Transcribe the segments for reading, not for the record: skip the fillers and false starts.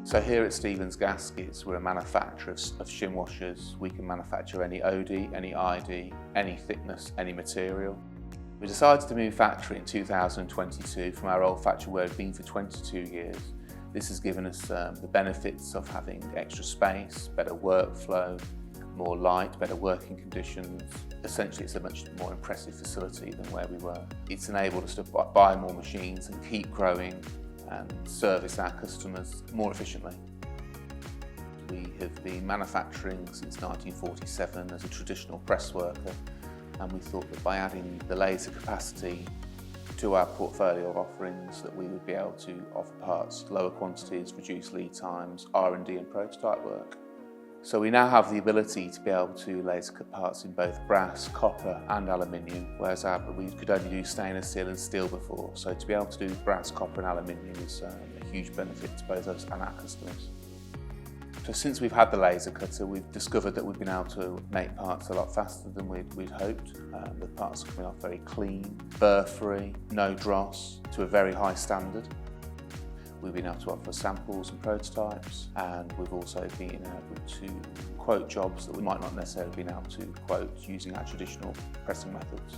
So here at Stephens Gaskets, we're a manufacturer of shim washers. We can manufacture any OD, any ID, any thickness, any material. We decided to move factory in 2022 from our old factory where we've been for 22 years. This has given us the benefits of having extra space, better workflow, more light, better working conditions. Essentially, it's a much more impressive facility than where we were. It's enabled us to buy more machines and keep growing and service our customers more efficiently. We have been manufacturing since 1947 as a traditional press worker, and we thought that by adding the laser capacity to our portfolio of offerings that we would be able to offer parts, lower quantities, reduce lead times, R&D and prototype work. So we now have the ability to be able to laser cut parts in both brass, copper and aluminium, whereas we could only do stainless steel and steel before. So to be able to do brass, copper and aluminium is a huge benefit to both us and our customers. So since we've had the laser cutter, we've discovered that we've been able to make parts a lot faster than we'd hoped. The parts are coming off very clean, burr-free, no dross, to a very high standard. We've been able to offer samples and prototypes, and we've also been able to quote jobs that we might not necessarily been able to quote using our traditional pressing methods.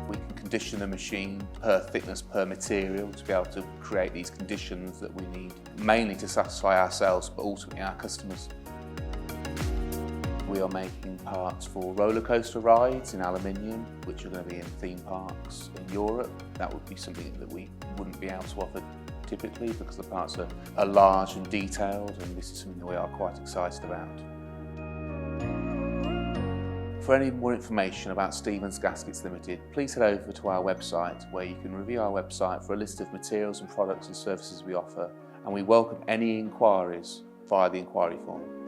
We can condition a machine per thickness, per material, to be able to create these conditions that we need, mainly to satisfy ourselves, but ultimately our customers. We are making parts for roller coaster rides in aluminium, which are going to be in theme parks in Europe. That would be something that we wouldn't be able to offer typically because the parts are large and detailed, and this is something that we are quite excited about. For any more information about Stephens Gaskets Limited, please head over to our website where you can review our website for a list of materials and products and services we offer, and we welcome any inquiries via the inquiry form.